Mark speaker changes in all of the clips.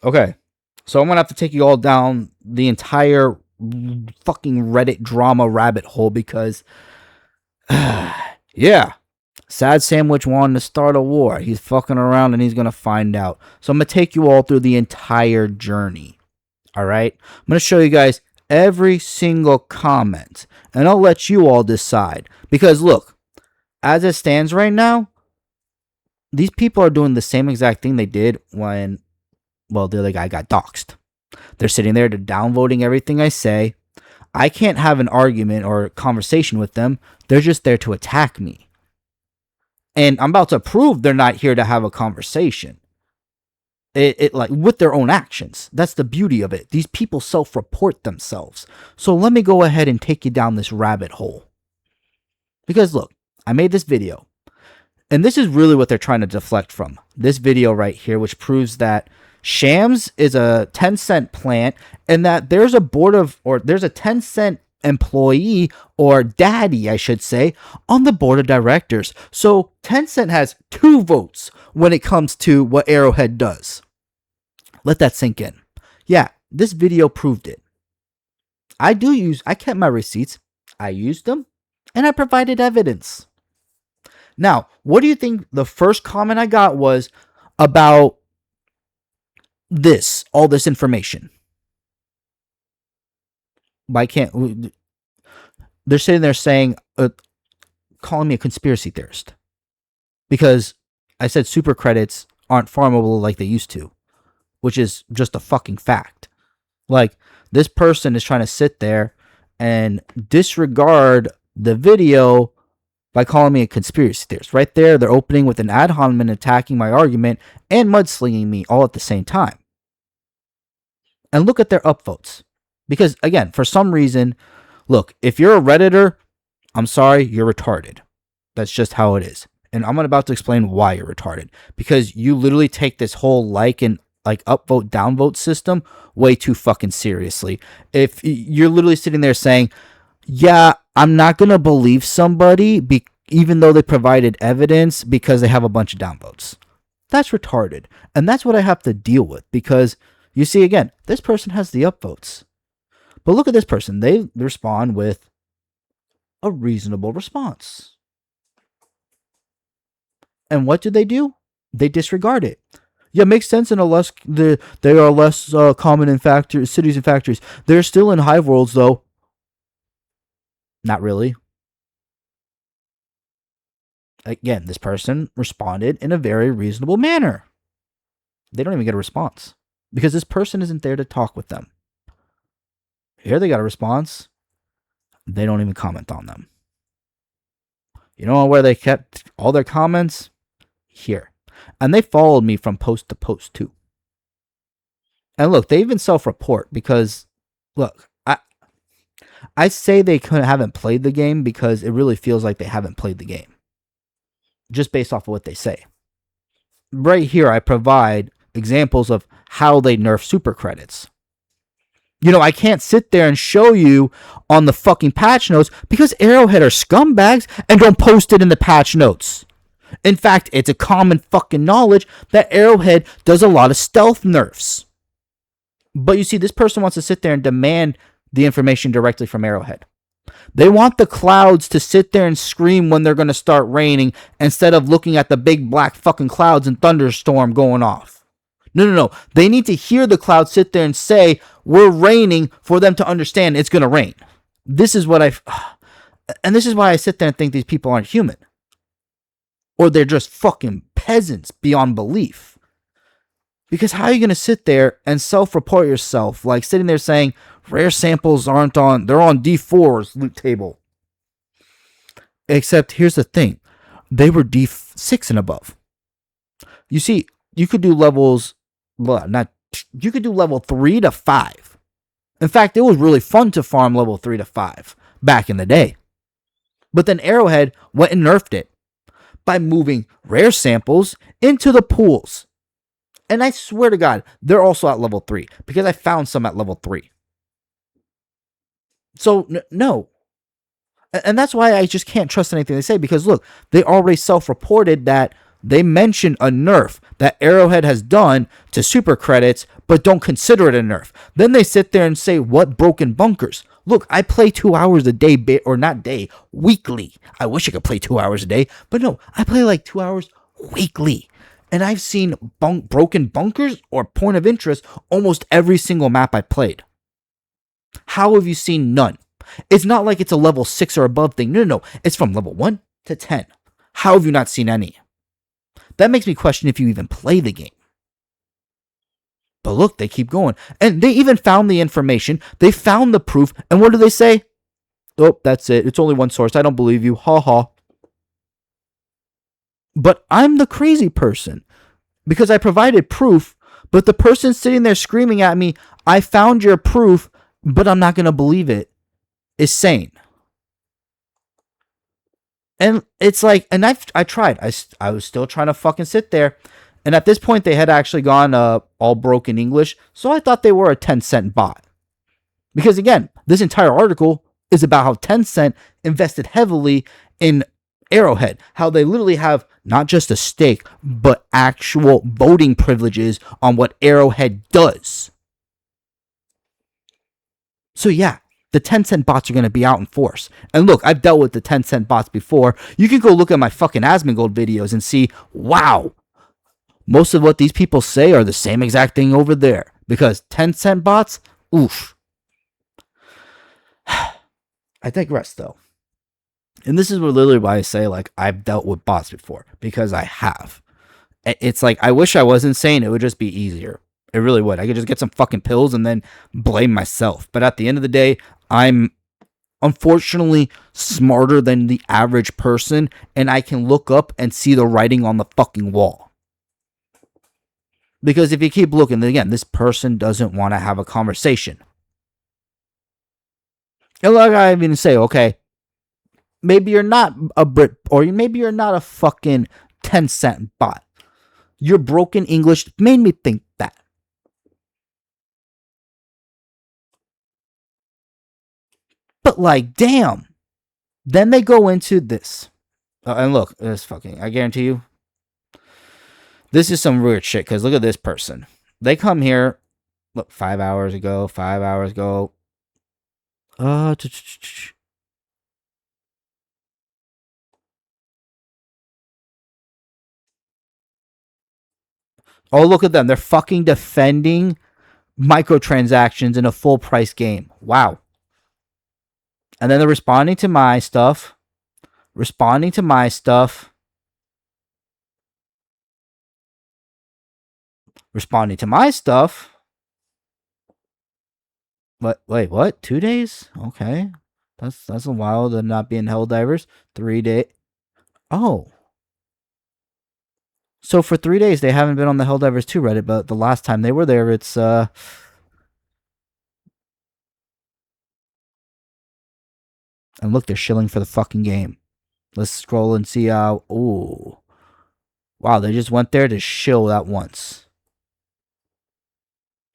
Speaker 1: Okay. So I'm going to have to take you all down the entire fucking Reddit drama rabbit hole because, yeah, Sad Sandwich wanted to start a war. He's fucking around and he's going to find out. So I'm going to take you all through the entire journey. All right. I'm going to show you guys every single comment and I'll let you all decide. Because look, as it stands right now, these people are doing the same exact thing they did when, well, the other guy got doxxed. They're sitting there to downvoting everything I say. I can't have an argument or conversation with them. They're just there to attack me. And I'm about to prove they're not here to have a conversation. It like with their own actions. That's the beauty of it. These people self-report themselves. So let me go ahead and take you down this rabbit hole. Because look, I made this video. And this is really what they're trying to deflect from. This video right here, which proves that Shams is a 10-cent plant and that there's a board of, or there's a 10-cent employee or daddy, I should say, on the board of directors. So 10-cent has 2 votes when it comes to what Arrowhead does. Let that sink in. Yeah, this video proved it. I kept my receipts. I used them and I provided evidence. Now, what do you think the first comment I got was about all this information? Why can't... They're sitting there saying, calling me a conspiracy theorist. Because I said super credits aren't farmable like they used to. Which is just a fucking fact. Like, this person is trying to sit there and disregard the video by calling me a conspiracy theorist. Right there, they're opening with an ad hominem attacking my argument and mudslinging me all at the same time. And look at their upvotes. Because, again, for some reason, look, if you're a Redditor, I'm sorry, you're retarded. That's just how it is. And I'm about to explain why you're retarded. Because you literally take this whole upvote, downvote system way too fucking seriously. If you're literally sitting there saying, yeah, I'm not going to believe somebody even though they provided evidence because they have a bunch of downvotes. That's retarded. And that's what I have to deal with because, you see, again, this person has the upvotes. But look at this person. They respond with a reasonable response. And what do? They disregard it. Yeah, it makes sense they are less common in cities and factories. They're still in hive worlds, though. Not really. Again, this person responded in a very reasonable manner. They don't even get a response because this person isn't there to talk with them. Here they got a response. They don't even comment on them. You know where they kept all their comments? Here. And they followed me from post to post too. And look, they even self-report because, look, I say they haven't played the game because it really feels like they haven't played the game. Just based off of what they say. Right here, I provide examples of how they nerf super credits. You know, I can't sit there and show you on the fucking patch notes because Arrowhead are scumbags and don't post it in the patch notes. In fact, it's a common fucking knowledge that Arrowhead does a lot of stealth nerfs. But you see, this person wants to sit there and demand the information directly from Arrowhead. They want the clouds to sit there and scream when they're going to start raining instead of looking at the big black fucking clouds and thunderstorm going off. No. They need to hear the clouds sit there and say, we're raining, for them to understand it's going to rain. This is why I sit there and think these people aren't human. Or they're just fucking peasants beyond belief. Because how are you going to sit there and self-report yourself, like sitting there saying, rare samples they're on D4's loot table. Except here's the thing. They were D6 and above. You see, you could do levels, you could do level 3 to 5. In fact, it was really fun to farm level 3 to 5 back in the day. But then Arrowhead went and nerfed it by moving rare samples into the pools. And I swear to God, they're also at level 3 because I found some at level 3. So, no. And that's why I just can't trust anything they say because, look, they already self-reported that They mention a nerf that Arrowhead has done to super credits, but don't consider it a nerf. Then they sit there and say, what broken bunkers? Look, I play 2 hours a day, or not day, weekly. I wish I could play 2 hours a day, but no, I play like 2 hours weekly. And I've seen broken bunkers or point of interest almost every single map I played. How have you seen none? It's not like it's a level 6 or above thing. No. It's from level 1 to 10. How have you not seen any? That makes me question if you even play the game. But look, they keep going. And they even found the information. They found the proof. And what do they say? Oh, that's it. It's only one source. I don't believe you. Ha ha. But I'm the crazy person because I provided proof. But the person sitting there screaming at me, I found your proof, but I'm not going to believe it, is sane. And it's like, and I tried. I was still trying to fucking sit there. And at this point, they had actually gone all broken English. So I thought they were a 10-cent bot. Because again, this entire article is about how Tencent invested heavily in Arrowhead. How they literally have not just a stake, but actual voting privileges on what Arrowhead does. So yeah, the 10-cent bots are going to be out in force. And look, I've dealt with the 10-cent bots before. You can go look at my fucking Asmongold videos and see, wow, most of what these people say are the same exact thing over there. Because 10-cent bots, oof. I digress though. And this is literally why I say, like, I've dealt with bots before. Because I have. It's like, I wish I wasn't saying it would just be easier. It really would. I could just get some fucking pills and then blame myself. But at the end of the day, I'm unfortunately smarter than the average person, and I can look up and see the writing on the fucking wall. Because if you keep looking, again, this person doesn't want to have a conversation. And like I even say, okay, maybe you're not a Brit, or maybe you're not a fucking 10-cent bot. Your broken English made me think that. But like, damn. Then they go into this. And look, this fucking, I guarantee you, this is some weird shit. Because look at this person. They come here, look, 5 hours ago. Oh, look at them. They're fucking defending microtransactions in a full price game. Wow. And then they're responding to my stuff. Responding to my stuff. Responding to my stuff. Wait, what? 2 days? Okay. That's a while to not be in Helldivers. 3 days. Oh. So for 3 days, they haven't been on the Helldivers 2 Reddit, but the last time they were there, it's, And look, they're shilling for the fucking game. Let's scroll and see how... Ooh. Wow, they just went there to shill that once.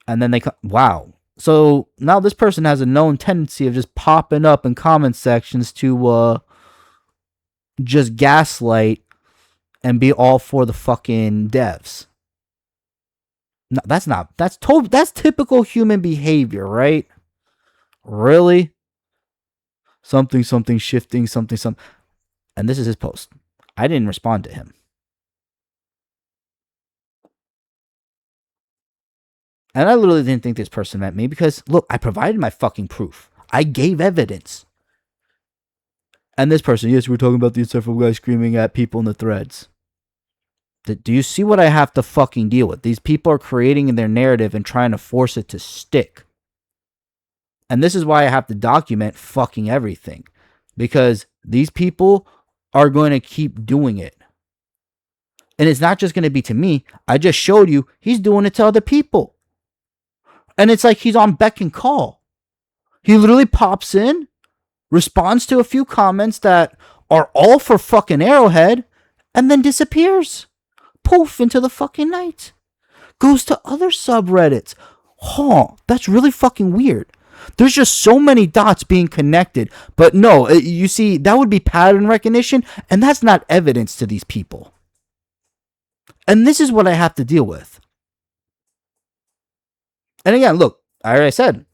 Speaker 1: And then they... Wow. So now this person has a known tendency of just popping up in comment sections to just gaslight and be all for the fucking devs. No, that's typical human behavior, right? Really? Something shifting, something. And this is his post. I didn't respond to him. And I literally didn't think this person meant me because, look, I provided my fucking proof. I gave evidence. And this person, yes, we're talking about the insufferable guy screaming at people in the threads. Do you see what I have to fucking deal with? These people are creating their narrative and trying to force it to stick. And this is why I have to document fucking everything. Because these people are going to keep doing it. And it's not just going to be to me. I just showed you he's doing it to other people. And it's like he's on beck and call. He literally pops in, responds to a few comments that are all for fucking Arrowhead, and then disappears. Poof, into the fucking night. Goes to other subreddits. Huh, that's really fucking weird. There's just so many dots being connected. But no, you see, that would be pattern recognition, and that's not evidence to these people. And this is what I have to deal with. And again, look, I already said,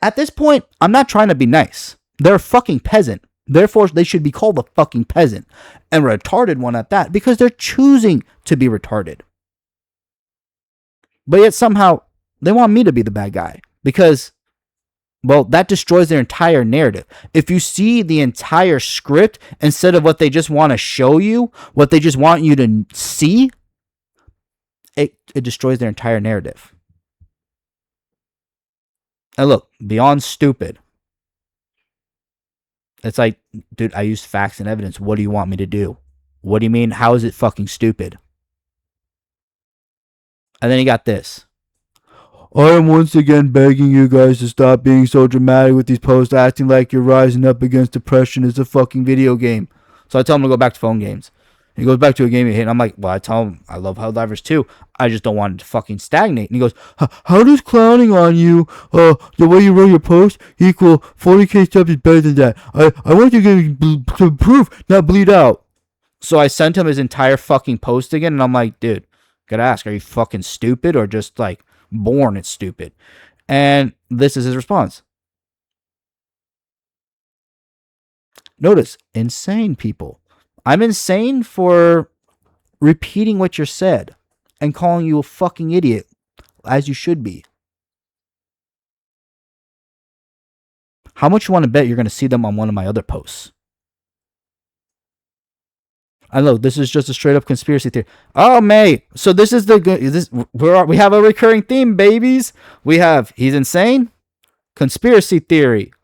Speaker 1: at this point, I'm not trying to be nice. They're a fucking peasant. Therefore, they should be called a fucking peasant. And retarded one at that, because they're choosing to be retarded. But yet somehow they want me to be the bad guy. Because, well, that destroys their entire narrative. If you see the entire script instead of what they just want to show you, what they just want you to see, it destroys their entire narrative. And look, beyond stupid, it's like, dude, I used facts and evidence. What do you want me to do? What do you mean? How is it fucking stupid? And then you got this. I am once again begging you guys to stop being so dramatic with these posts, acting like you're rising up against depression. It's a fucking video game. So I tell him to go back to phone games. He goes back to a game he hate. And I'm like, well, I tell him I love Helldivers too. I just don't want it to fucking stagnate. And he goes, how does clowning on you, the way you wrote your post, equal 40k steps is better than that? I want you to get some proof, not bleed out. So I sent him his entire fucking post again. And I'm like, dude, gotta ask, are you fucking stupid or just like born it's stupid? And this is his response. Notice, insane people. I'm insane for repeating what you said and calling you a fucking idiot, as you should be. How much you want to bet you're going to see them on one of my other posts? I know this is just a straight up conspiracy theory. Oh, mate. So this is we have a recurring theme, babies. We have he's insane, conspiracy theory.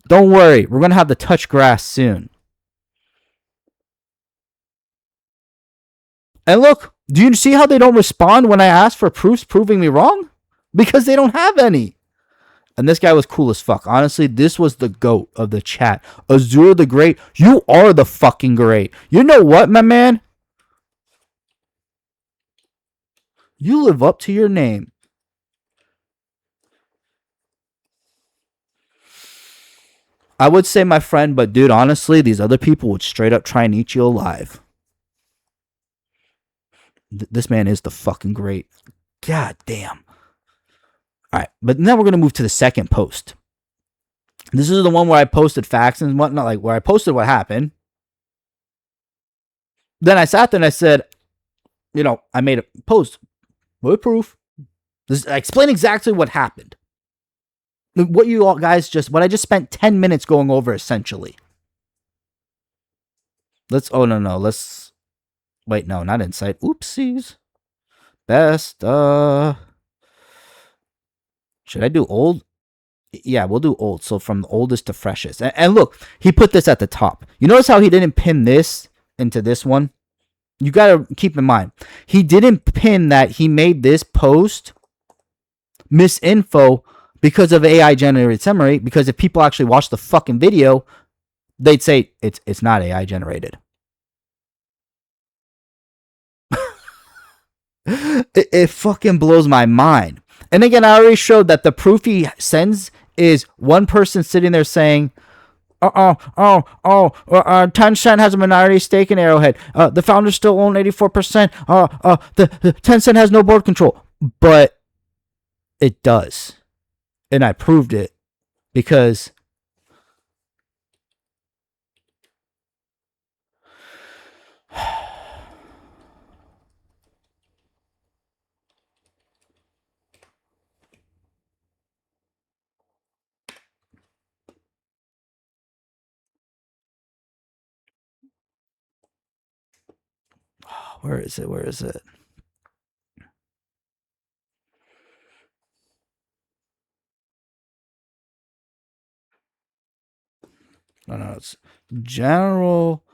Speaker 1: Don't worry, we're going to have the touch grass soon. And look, do you see how they don't respond when I ask for proofs proving me wrong? Because they don't have any. And this guy was cool as fuck. Honestly, this was the GOAT of the chat. Azure the Great, you are the fucking great. You know what, my man? You live up to your name. I would say my friend, but dude, honestly, these other people would straight up try and eat you alive. This man is the fucking great. God damn. All right, but now we're going to move to the second post. This is the one where I posted facts and whatnot, like where I posted what happened. Then I sat there and I said, you know, I made a post with proof. I explain exactly what happened. What you all guys what I just spent 10 minutes going over essentially. Let's wait, no, not insight. Oopsies. Best, should I do old? Yeah, we'll do old. So from the oldest to freshest. And look, he put this at the top. You notice how he didn't pin this into this one? You got to keep in mind. He didn't pin that he made this post misinfo because of AI generated summary. Because if people actually watch the fucking video, they'd say it's not AI generated. It fucking blows my mind. And again, I already showed that the proof he sends is one person sitting there saying, 10 has a minority stake in Arrowhead. The founders still own 84%. The Tencent has no board control. But it does. And I proved it because where is it? No, it's general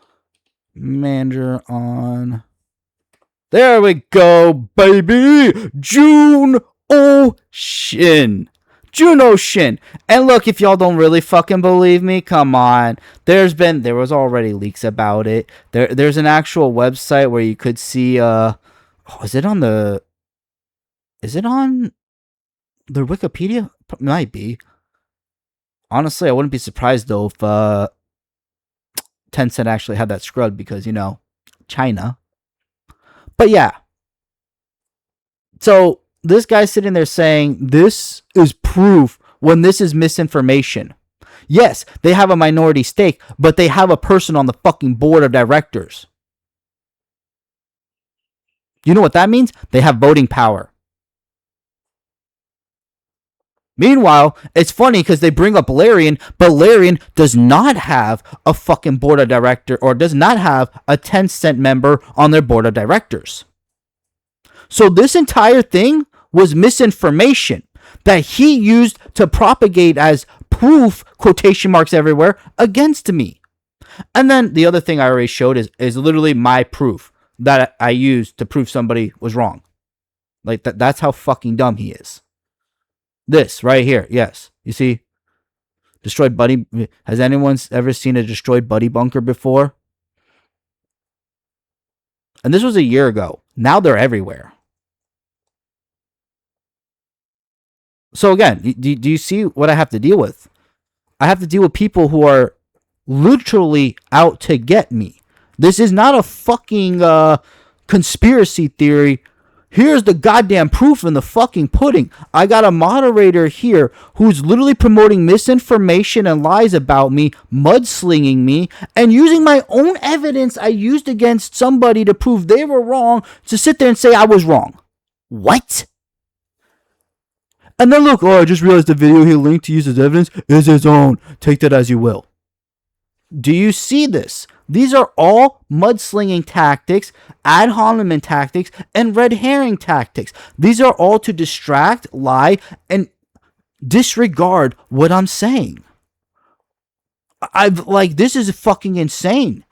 Speaker 1: manager on. There we go, baby. June Ocean. And look, if y'all don't really fucking believe me, come on. There was already leaks about it. There's an actual website where you could see is it on the Wikipedia? Might be. Honestly, I wouldn't be surprised though if Tencent actually had that scrubbed because, China. But yeah. So this guy's sitting there saying this is proof when this is misinformation. Yes, they have a minority stake, but they have a person on the fucking board of directors. You know what that means? They have voting power. Meanwhile, it's funny because they bring up Larian, but Larian does not have a fucking board of director or does not have a Tencent member on their board of directors. So this entire thing was misinformation that he used to propagate as proof, quotation marks everywhere, against me. And then the other thing I already showed is literally my proof that I used to prove somebody was wrong. Like that's how fucking dumb he is. This right here, yes. You see? Destroyed buddy. Has anyone ever seen a destroyed buddy bunker before? And this was a year ago. Now they're everywhere. So again, do you see what I have to deal with? I have to deal with people who are literally out to get me. This is not a fucking conspiracy theory. Here's the goddamn proof in the fucking pudding. I got a moderator here who's literally promoting misinformation and lies about me, mudslinging me, and using my own evidence I used against somebody to prove they were wrong to sit there and say I was wrong. What? And then look, I just realized the video he linked to use as evidence is his own. Take that as you will. Do you see this? These are all mudslinging tactics, ad hominem tactics, and red herring tactics. These are all to distract, lie, and disregard what I'm saying. This is fucking insane.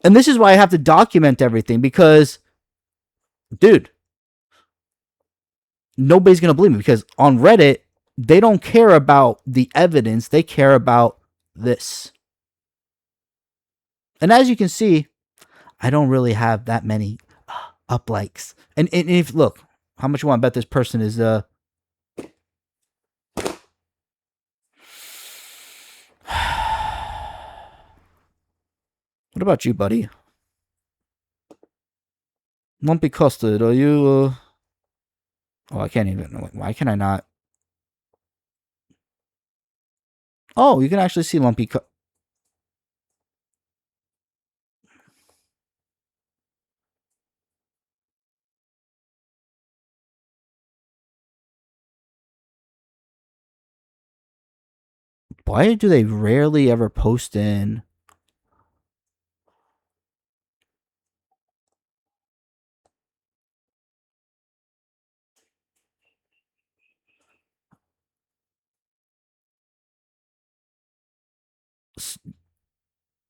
Speaker 1: And this is why I have to document everything because, dude, nobody's going to believe me because on Reddit, they don't care about the evidence. They care about this. And as you can see, I don't really have that many up likes. And if, look, how much you want to bet this person is, What about you, buddy? Lumpy Custard, are you, Oh, I can't even, why can I not? Oh, you can actually see Lumpy Custard. Why do they rarely ever post in?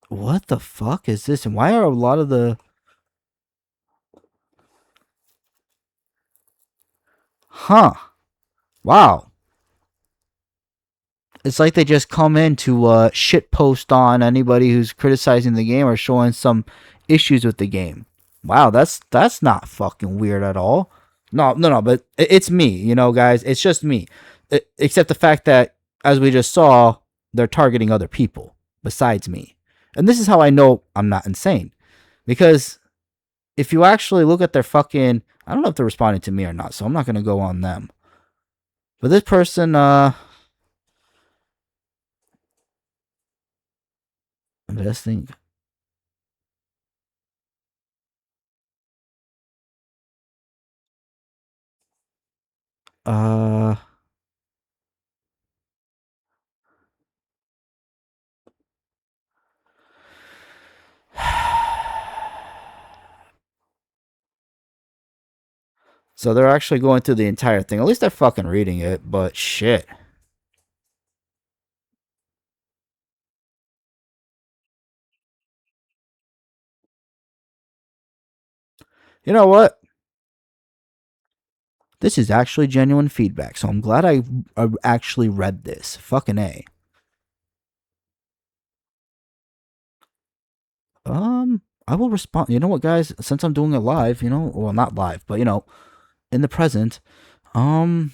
Speaker 1: What the fuck is this? And why are a lot of the... Huh. Wow. It's like they just come in to shit post on anybody who's criticizing the game or showing some issues with the game. Wow, that's not fucking weird at all. No, but it's me, guys. It's just me. Except the fact that, as we just saw, they're targeting other people besides me. And this is how I know I'm not insane. Because if you actually look at their fucking... I don't know if they're responding to me or not, so I'm not going to go on them. But this person, investing. So they're actually going through the entire thing. At least they're fucking reading it, but shit. You know what? This is actually genuine feedback, so I'm glad I actually read this. Fucking A. I will respond. You know what, guys? Since I'm doing it live, well, not live, but in the present, you know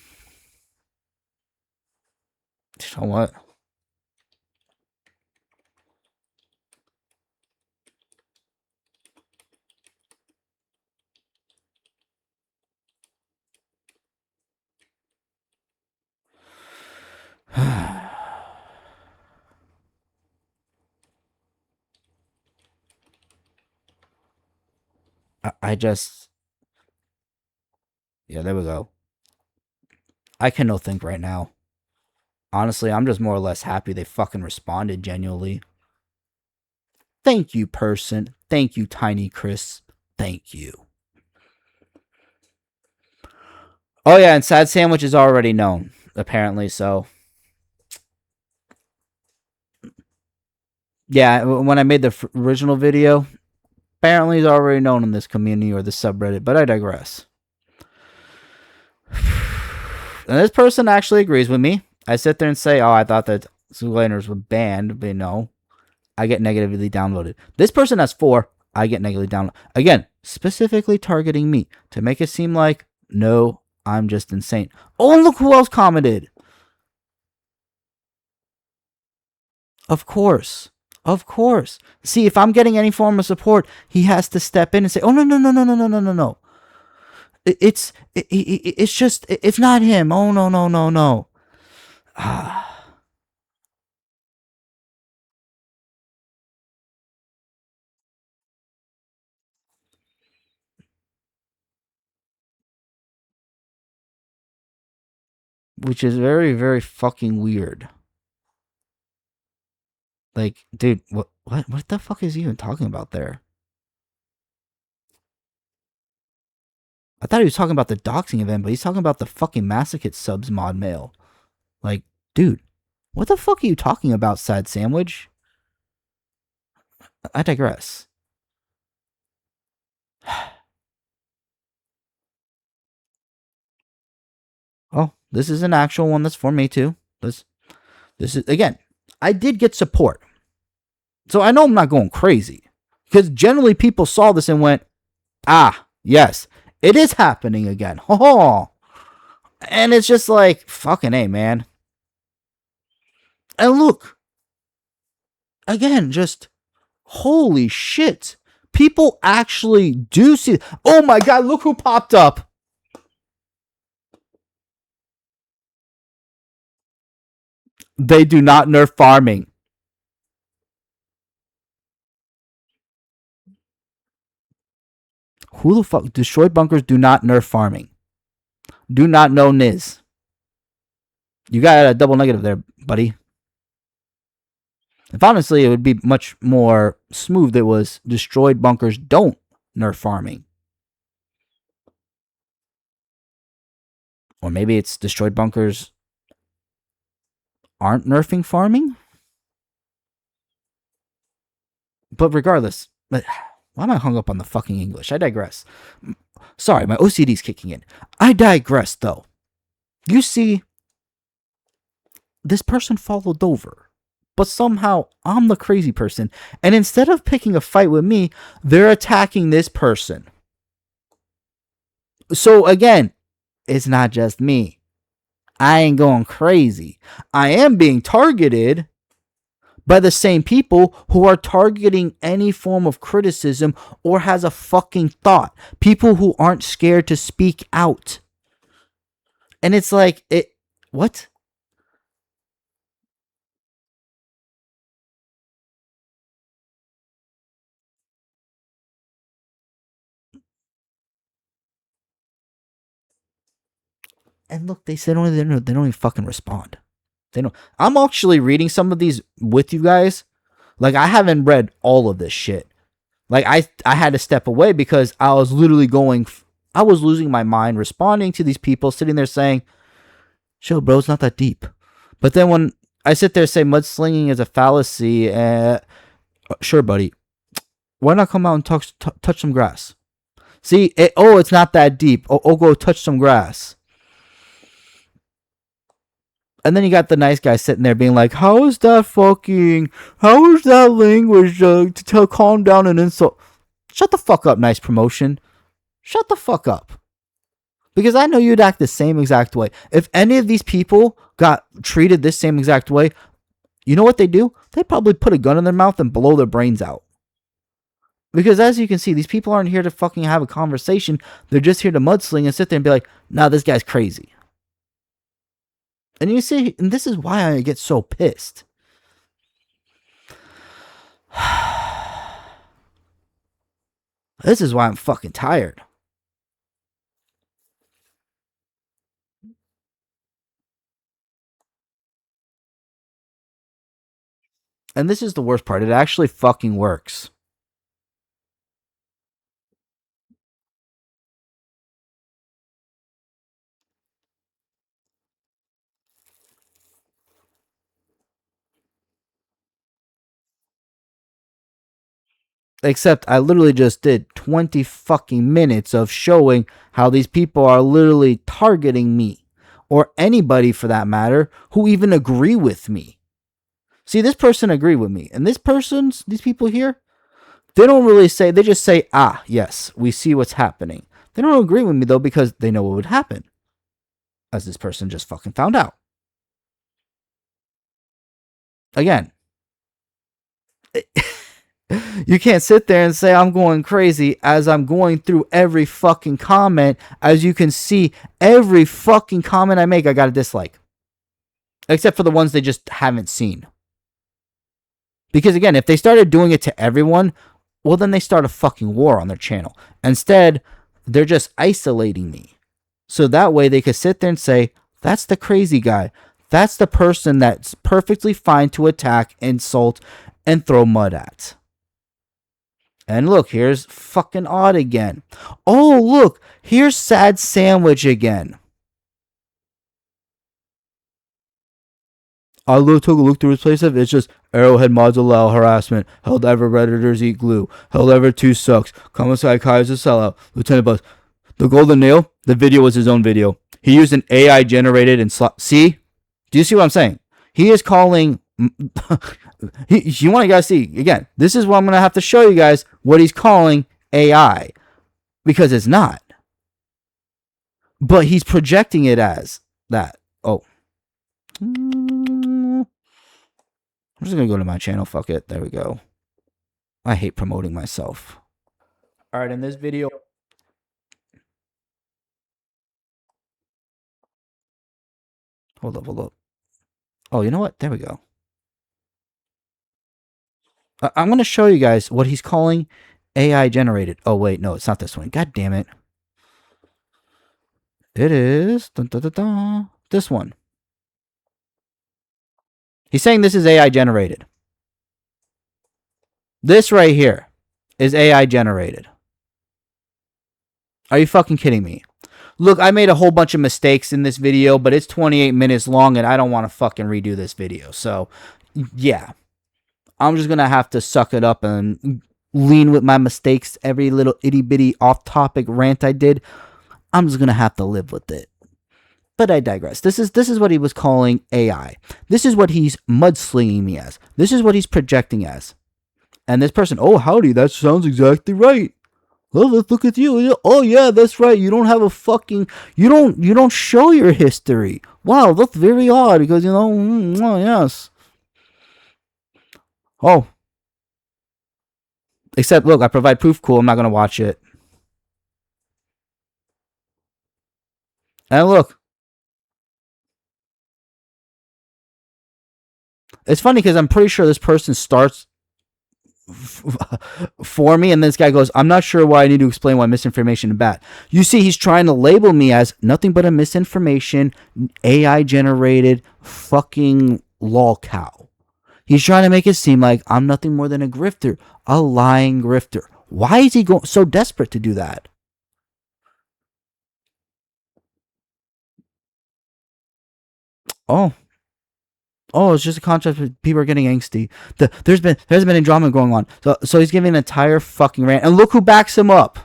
Speaker 1: what? I just, yeah, there we go. I can no think right now. Honestly, I'm just more or less happy they fucking responded genuinely. Thank you, person. Thank you, Tiny Chris. Thank you. Oh, yeah, and Sad Sandwich is already known, apparently, so. Yeah, when I made the original video, apparently he's already known in this community or the subreddit, but I digress. And this person actually agrees with me. I sit there and say, oh, I thought that Zoolaners were banned, but no. I get negatively downloaded. This person has 4. I get negatively downloaded. Again, specifically targeting me to make it seem like, no, I'm just insane. Oh, and look who else commented. Of course. Of course. See, if I'm getting any form of support, he has to step in and say, oh, no, no, no, no, no, no, no, no, no. It's just, it's not him. Oh, no, no, no, no. Which is very, very fucking weird. Like, dude, what the fuck is he even talking about there? I thought he was talking about the doxing event, but he's talking about the fucking Masochist subs mod mail. Like, dude, what the fuck are you talking about, Sad Sandwich? I digress. Oh, this is an actual one that's for me too. This is, again, I did get support. So I know I'm not going crazy. Because generally people saw this and went, ah, yes, it is happening again. Oh, and it's just like, fucking A, man. And look, again, just holy shit. People actually do see. Oh my god, look who popped up. They do not nerf farming. Who the fuck? Destroyed bunkers do not nerf farming. Do not know Niz. You got a double negative there, buddy. If honestly, it would be much more smooth. It was destroyed bunkers don't nerf farming. Or maybe it's destroyed bunkers aren't nerfing farming? But regardless, why am I hung up on the fucking English? I digress. Sorry, my OCD's kicking in. I digress, though. You see, this person followed over. But somehow, I'm the crazy person. And instead of picking a fight with me, they're attacking this person. So again, it's not just me. I ain't going crazy. I am being targeted by the same people who are targeting any form of criticism or has a fucking thought. People who aren't scared to speak out. And it's like, what? And look, they said they don't even fucking respond. They don't. I'm actually reading some of these with you guys. Like, I haven't read all of this shit. Like, I had to step away because I was literally I was losing my mind responding to these people sitting there saying, chill, bro, it's not that deep. But then when I sit there and say mudslinging is a fallacy, sure, buddy. Why not come out and touch some grass? See, it's not that deep. Go touch some grass. And then you got the nice guy sitting there being like, how is that language to calm down an insult? Shut the fuck up, nice promotion. Shut the fuck up. Because I know you'd act the same exact way. If any of these people got treated this same exact way, you know what they do? They'd probably put a gun in their mouth and blow their brains out. Because as you can see, these people aren't here to fucking have a conversation. They're just here to mudsling and sit there and be like, nah, this guy's crazy. And you see, and this is why I get so pissed. This is why I'm fucking tired. And this is the worst part. It actually fucking works. Except I literally just did 20 fucking minutes of showing how these people are literally targeting me, or anybody for that matter, who even agree with me. See, this person agree with me, and these people here, they don't really say, they just say, ah, yes, we see what's happening. They don't agree with me though, because they know what would happen, as this person just fucking found out. Again, you can't sit there and say I'm going crazy as I'm going through every fucking comment. As you can see, every fucking comment I make, I got a dislike. Except for the ones they just haven't seen. Because again, if they started doing it to everyone, well, then they start a fucking war on their channel. Instead, they're just isolating me. So that way they could sit there and say, that's the crazy guy. That's the person that's perfectly fine to attack, insult, and throw mud at. And look, here's fucking Odd again. Oh, look, here's Sad Sandwich again. I took a look through his playset. It's just Arrowhead mods allow harassment. Helldiver Redditors eat glue. Helldiver 2 sucks. Commissar Kai is a sellout. Lieutenant Buzz. The Golden Nail, the video was his own video. He used an AI generated and see? Do you see what I'm saying? He is calling. You want to guys see again? This is what I'm gonna have to show you guys what he's calling AI, because it's not. But he's projecting it as that. Oh, I'm just gonna go to my channel. Fuck it. There we go. I hate promoting myself. All right, in this video. Hold up. Oh, you know what? There we go. I'm going to show you guys what he's calling AI generated. Oh, wait. No, it's not this one. God damn it. It is this one. He's saying this is AI generated. This right here is AI generated. Are you fucking kidding me? Look, I made a whole bunch of mistakes in this video, but it's 28 minutes long and I don't want to fucking redo this video. So, yeah. I'm just going to have to suck it up and lean with my mistakes. Every little itty bitty off topic rant I did, I'm just going to have to live with it. But I digress. This is what he was calling AI. This is what he's mudslinging me as. This is what he's projecting as. And this person, oh, howdy, that sounds exactly right. Well, let's look at you. Oh, yeah, that's right. You don't have a fucking, you don't show your history. Wow, that's very odd because, oh, yes. Oh. Except, look, I provide proof. Cool, I'm not going to watch it. And look. It's funny because I'm pretty sure this person starts for me, and this guy goes, I'm not sure why I need to explain why misinformation is bad. You see, he's trying to label me as nothing but a misinformation, AI generated fucking lol cow. He's trying to make it seem like I'm nothing more than a grifter, a lying grifter. Why is he so desperate to do that? Oh, it's just a concept of people are getting angsty. There's been a drama going on. So he's giving an entire fucking rant. And look who backs him up.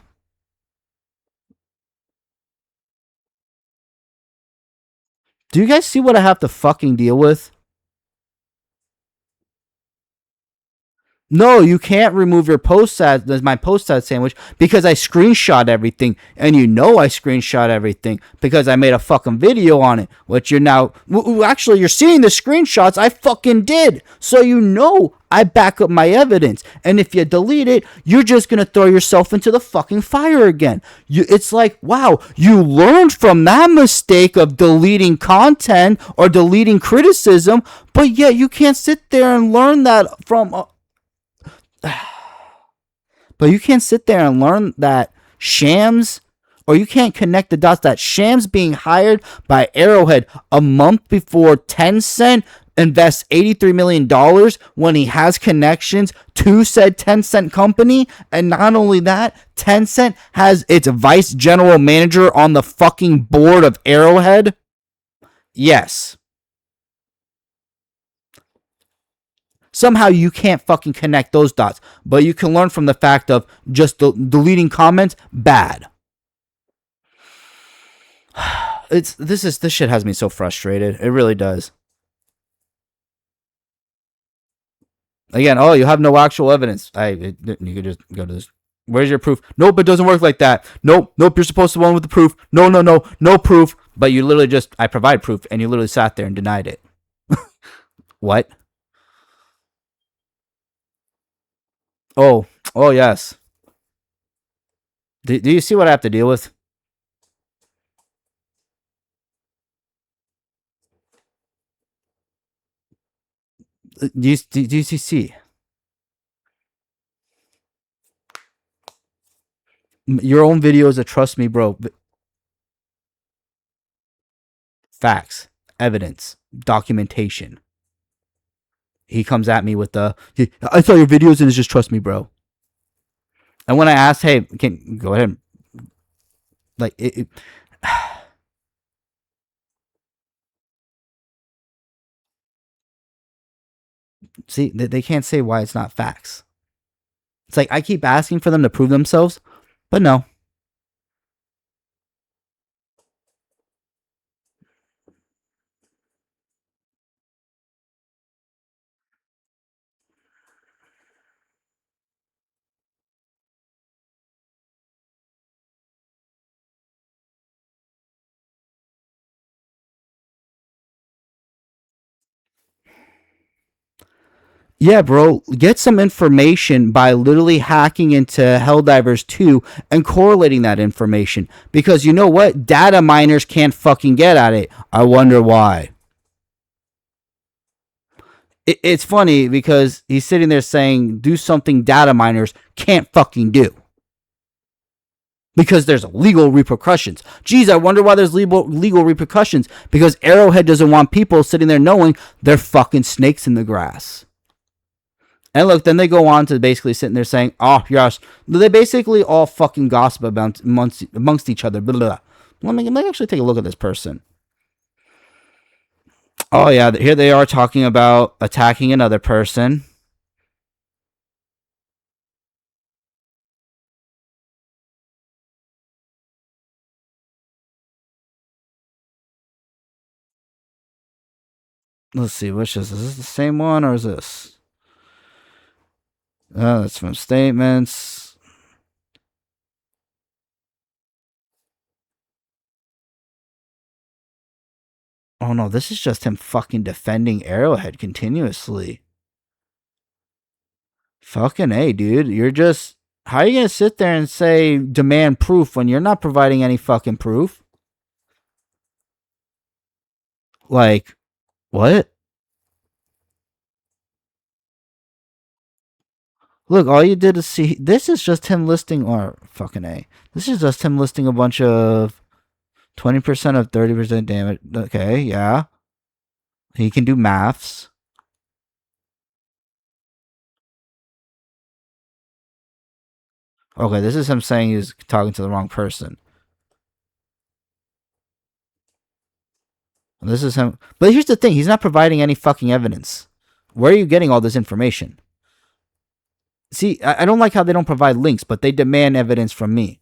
Speaker 1: Do you guys see what I have to fucking deal with? No, you can't remove your post ad, my post ad sandwich, because I screenshot everything, and you know I screenshot everything because I made a fucking video on it, which you're now, actually you're seeing the screenshots I fucking did, so you know I back up my evidence, and if you delete it, you're just gonna throw yourself into the fucking fire again. It's like, wow, you learned from that mistake of deleting content or deleting criticism, but yet you can't sit there and learn that from... But you can't sit there and learn that Shams, or you can't connect the dots that Shams being hired by Arrowhead a month before Tencent invests $83 million when he has connections to said Tencent company. And not only that, Tencent has its vice general manager on the fucking board of Arrowhead. Yes. Somehow you can't fucking connect those dots, but you can learn from the fact of just deleting comments, bad. This shit has me so frustrated. It really does. Again, oh, you have no actual evidence. You could just go to this. Where's your proof? Nope, it doesn't work like that. Nope, you're supposed to run with the proof. No proof. But you literally just, I provide proof, and you literally sat there and denied it. What? Oh, yes. Do you see what I have to deal with? Do you see? Your own videos that trust me, bro. Facts, evidence, documentation. He comes at me with I saw your videos and it's just trust me, bro. And when I asked, hey, can go ahead, like see, they can't say why it's not facts. It's like I keep asking for them to prove themselves, but no. Yeah, bro, get some information by literally hacking into Helldivers 2 and correlating that information. Because you know what? Data miners can't fucking get at it. I wonder why. It's funny because he's sitting there saying, do something data miners can't fucking do. Because there's legal repercussions. Geez, I wonder why there's legal repercussions. Because Arrowhead doesn't want people sitting there knowing they're fucking snakes in the grass. And look, then they go on to basically sitting there saying, oh, yes. They basically all fucking gossip about amongst each other. Blah, blah. Let me actually take a look at this person. Oh, yeah, here they are talking about attacking another person. Let's see, which is this the same one or is this? That's from statements. Oh no, this is just him fucking defending Arrowhead continuously. Fucking A, dude. You're just, how are you gonna sit there and say demand proof when you're not providing any fucking proof? Like, what? Look, all you did is see, this is just him listing, or fucking A. This is just him listing a bunch of 20% of 30% damage. Okay, yeah. He can do maths. Okay, this is him saying he's talking to the wrong person. This is him. But here's the thing, he's not providing any fucking evidence. Where are you getting all this information? See, I don't like how they don't provide links, but they demand evidence from me.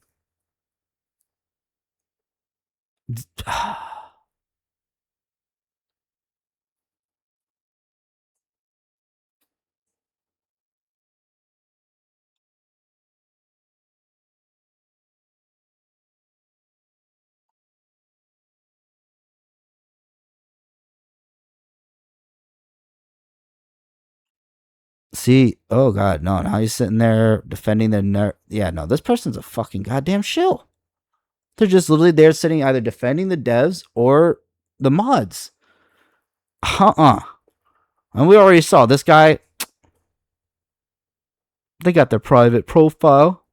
Speaker 1: See, oh god, no, now he's sitting there defending the yeah, no, this person's a fucking goddamn shill. They're just literally there sitting either defending the devs or the mods. And we already saw this guy. They got their private profile.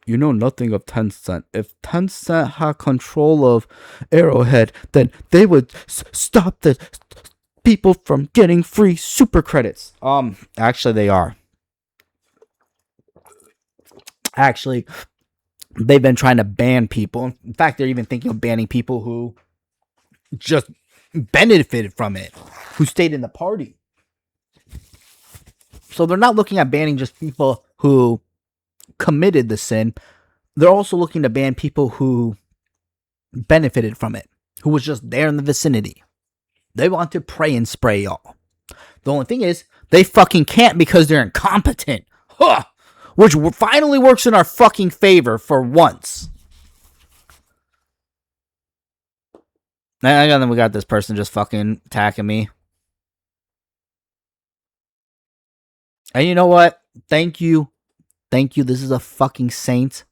Speaker 1: You know nothing of Tencent. If Tencent had control of Arrowhead, then they would stop the people from getting free super credits. Actually, they are. Actually, they've been trying to ban people. In fact, they're even thinking of banning people who just benefited from it, who stayed in the party. So they're not looking at banning just people who committed the sin. They're also looking to ban people who benefited from it, who was just there in the vicinity. They want to pray and spray y'all. The only thing is, they fucking can't because they're incompetent. Huh! Which finally works in our fucking favor for once. And then we got this person just fucking attacking me. And you know what? Thank you. Thank you. This is a fucking saint.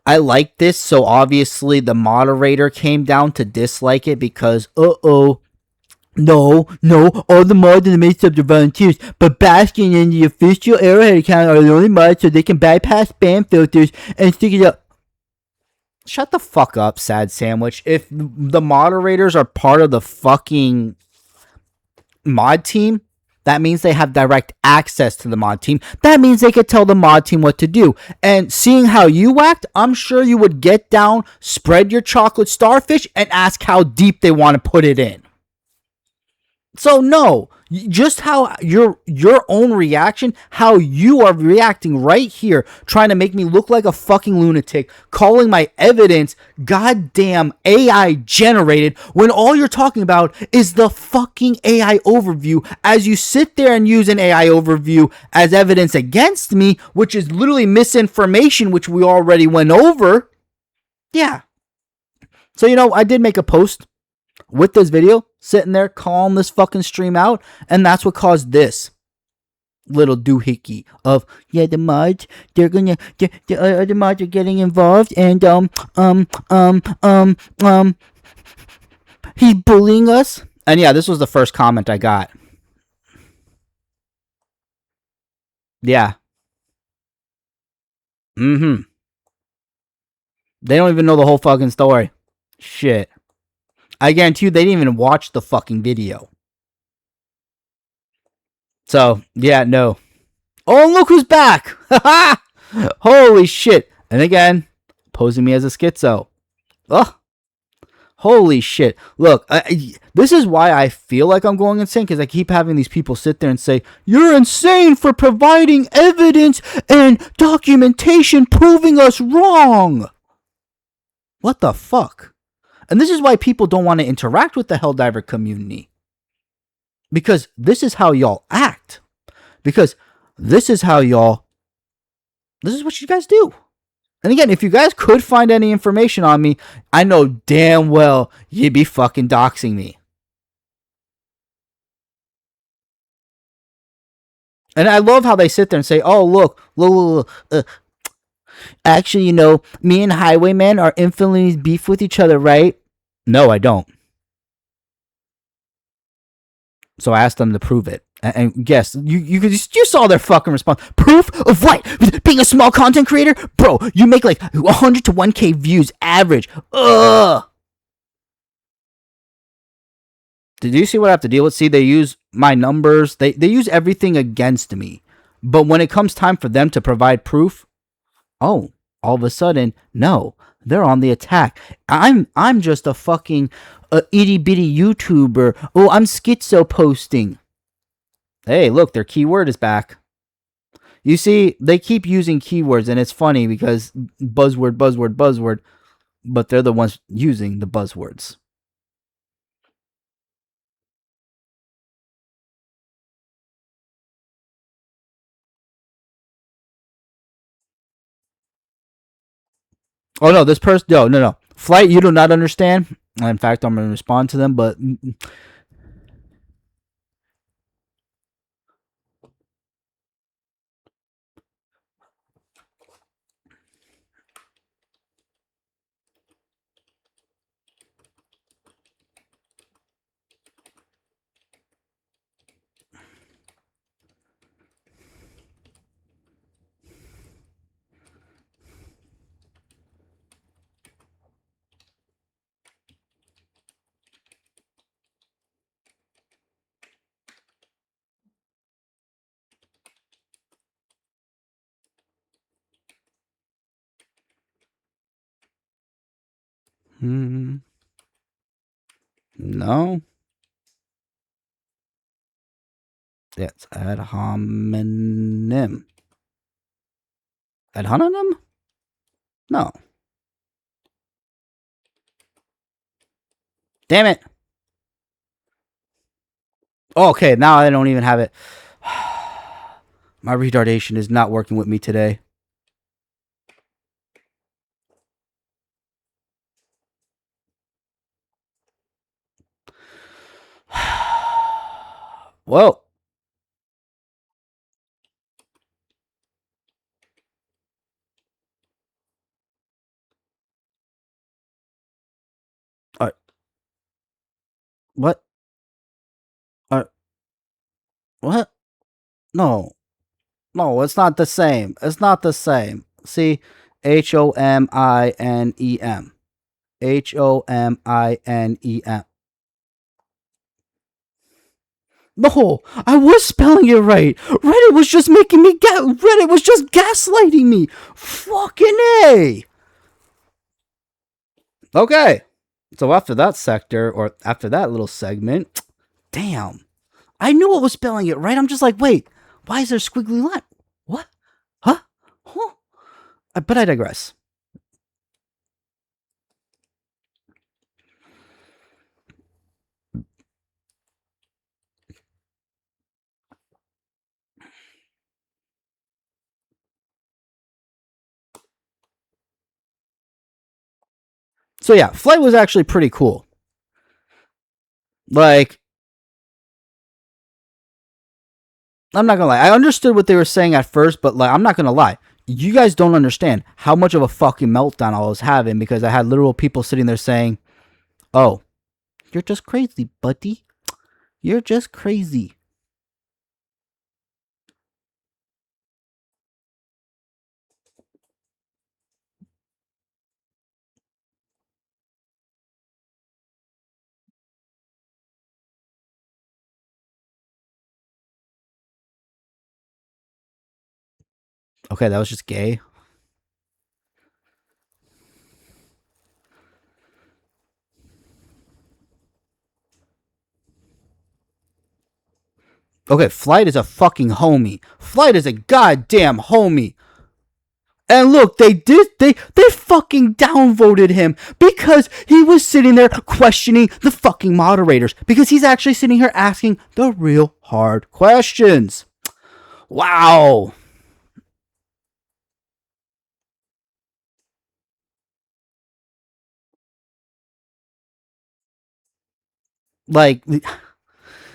Speaker 1: I like this, so obviously the moderator came down to dislike it because, no, all the mods in the midst of the volunteers, but Bastion and the official Arrowhead account are the only mods so they can bypass spam filters and stick it up. Shut the fuck up, sad sandwich. If the moderators are part of the fucking mod team, that means they have direct access to the mod team. That means they could tell the mod team what to do. And seeing how you act, I'm sure you would get down, spread your chocolate starfish, and ask how deep they want to put it in. So no, just how your own reaction, how you are reacting right here, trying to make me look like a fucking lunatic, calling my evidence goddamn AI generated, when all you're talking about is the fucking AI overview, as you sit there and use an AI overview as evidence against me, which is literally misinformation, which we already went over. Yeah. So, I did make a post with this video, sitting there calling this fucking stream out, and that's what caused this little doohickey of, the mods, the mods are getting involved, and he's bullying us. And yeah, this was the first comment I got. Yeah. They don't even know the whole fucking story. Shit. I guarantee you they didn't even watch the fucking video. So, yeah, no. Oh, look who's back! Holy shit. And again, posing me as a schizo. Ugh. Holy shit. Look, this is why I feel like I'm going insane, because I keep having these people sit there and say, you're insane for providing evidence and documentation proving us wrong. What the fuck? And this is why people don't want to interact with the Helldiver community. Because this is how y'all act. Because this is what you guys do. And again, if you guys could find any information on me, I know damn well you'd be fucking doxing me. And I love how they sit there and say, oh, look, actually, me and Highwayman are infinitely beef with each other, right? No, I don't. So I asked them to prove it. And guess, you saw their fucking response. Proof of what? Being a small content creator? Bro, you make like 100 to 1K views average. Ugh. Did you see what I have to deal with? See, they use my numbers. They use everything against me. But when it comes time for them to provide proof, all of a sudden, no, they're on the attack. I'm just a fucking itty bitty YouTuber. Oh, I'm schizo posting. Hey, look, their keyword is back. You see, they keep using keywords, and it's funny because buzzword, but they're the ones using the buzzwords. Oh, no, this person, no. Flight, you do not understand. In fact, I'm going to respond to them, but... No. It's ad hominem. Ad hominem? No. Damn it. Okay, now I don't even have it. My retardation is not working with me today. Whoa. What? What? No. No, it's not the same. It's not the same. See? HOMINEM. HOMINEM. No, I was spelling it right. Reddit was just making me get. Reddit was just gaslighting me. Fucking A. Okay. So after that sector, or after that little segment, damn. I knew I was spelling it right. I'm just like, wait, why is there a squiggly line? What? Huh? Huh? But I digress. So yeah, Flight was actually pretty cool. Like, I'm not gonna lie. I understood what they were saying at first, but like, I'm not gonna lie. You guys don't understand how much of a fucking meltdown I was having because I had literal people sitting there saying, "Oh, you're just crazy, buddy. You're just crazy." Okay, that was just gay. Okay, Flight is a fucking homie. Flight is a goddamn homie. And look, they fucking downvoted him because he was sitting there questioning the fucking moderators because he's actually sitting here asking the real hard questions. Wow. Like,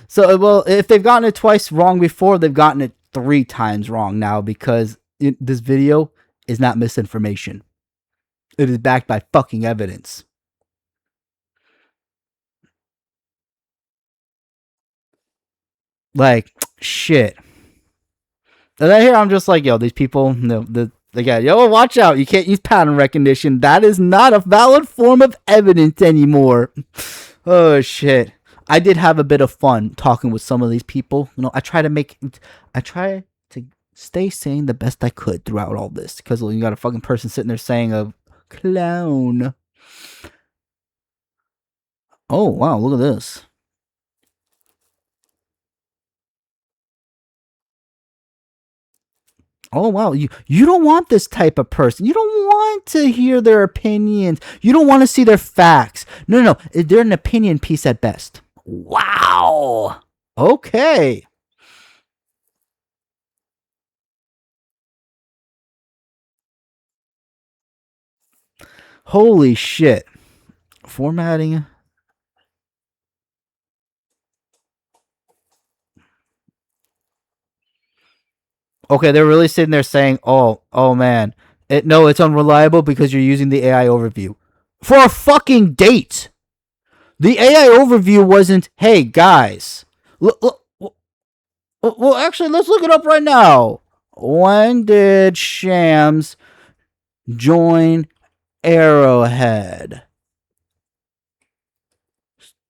Speaker 1: so, well, if they've gotten it twice wrong before, they've gotten it 3 times wrong now because this video is not misinformation. It is backed by fucking evidence. Like, shit. And then here I'm just like, yo, these people, no, they got, yo, watch out. You can't use pattern recognition. That is not a valid form of evidence anymore. Oh, shit. I did have a bit of fun talking with some of these people. You know, I try to stay sane the best I could throughout all this because you got a fucking person sitting there saying a clown. Oh, wow, look at this. Oh wow, you don't want this type of person. You don't want to hear their opinions. You don't want to see their facts. No. They're an opinion piece at best. Wow. Okay. Holy shit. Formatting. Okay, they're really sitting there saying, "Oh man, it's unreliable because you're using the AI overview for a fucking date." The AI overview wasn't, "Hey guys, well, actually, let's look it up right now. When did Shams join Arrowhead?"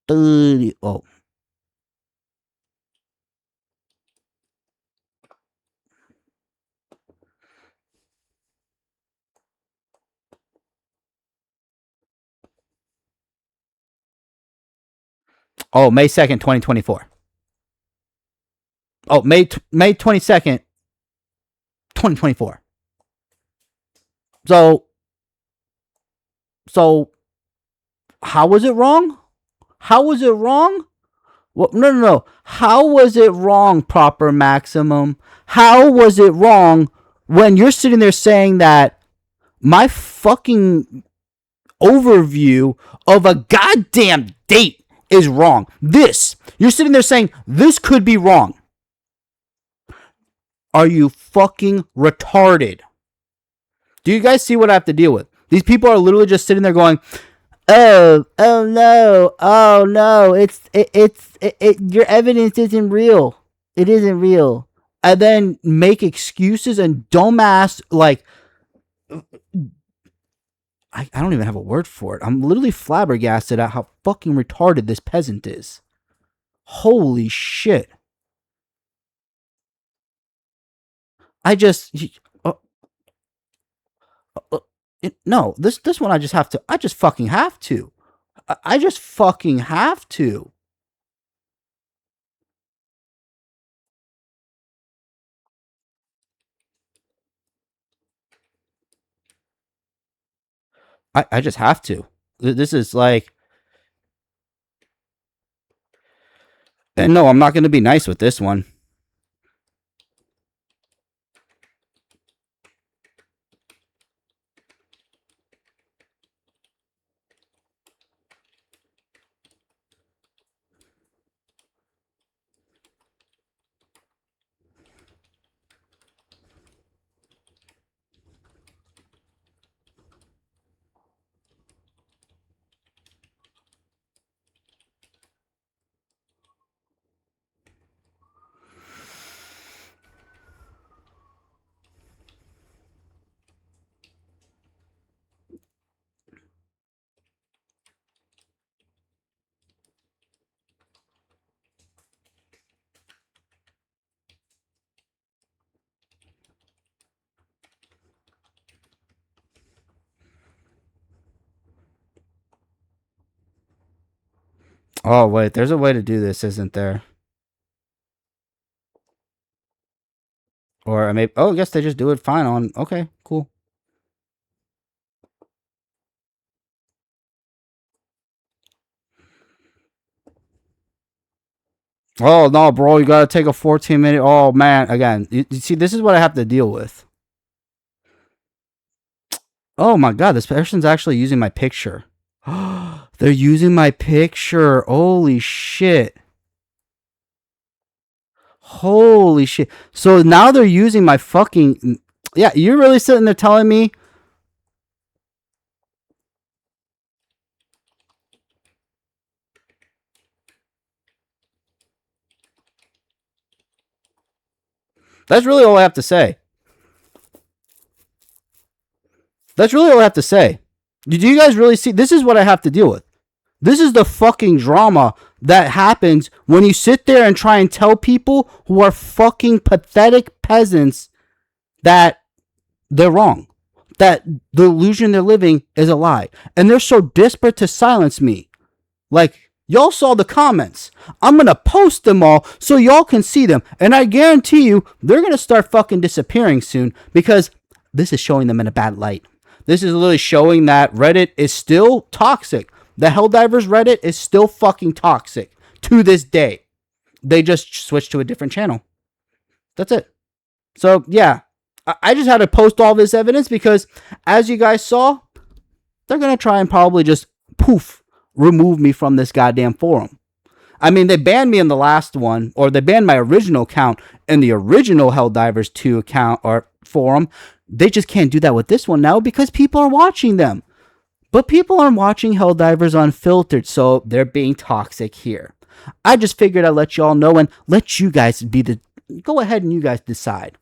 Speaker 1: Oh, Oh, May 2nd, 2024. Oh, May 22nd, 2024. So how was it wrong? How was it wrong? Well, no. How was it wrong, Proper Maximum? How was it wrong when you're sitting there saying that my fucking overview of a goddamn date is wrong? You're sitting there saying this could be wrong. Are you fucking retarded? Do you guys see what I have to deal with? These people are literally just sitting there going, oh no, your evidence isn't real. It isn't real. And then make excuses and dumbass, like, I don't even have a word for it. I'm literally flabbergasted at how fucking retarded this peasant is. Holy shit. I just... no, this one I just fucking have to. I just fucking have to. I just have to. This is like... And no, I'm not going to be nice with this one. Oh, wait, there's a way to do this, isn't there? Or maybe... Oh, I guess they just do it fine on... Okay, cool. Oh, no, bro, you gotta take a 14-minute... Oh, man, again, you see, this is what I have to deal with. Oh, my God, this person's actually using my picture. They're using my picture. Holy shit. Holy shit. So now they're using my fucking... Yeah, you're really sitting there telling me... That's really all I have to say. That's really all I have to say. Do you guys really see? This is what I have to deal with. This is the fucking drama that happens when you sit there and try and tell people who are fucking pathetic peasants that they're wrong. That the illusion they're living is a lie. And they're so desperate to silence me. Like, y'all saw the comments. I'm going to post them all so y'all can see them. And I guarantee you, they're going to start fucking disappearing soon because this is showing them in a bad light. This is literally showing that Reddit is still toxic. The Helldivers Reddit is still fucking toxic to this day. They just switched to a different channel. That's it. So, yeah. I just had to post all this evidence because, as you guys saw, they're going to try and probably just, poof, remove me from this goddamn forum. I mean, they banned me in the last one, or they banned my original account in the original Helldivers 2 account or forum. They just can't do that with this one now because people are watching them. But people aren't watching Helldivers Unfiltered, so they're being toxic here. I just figured I'd let y'all know and let you guys be the... Go ahead and you guys decide.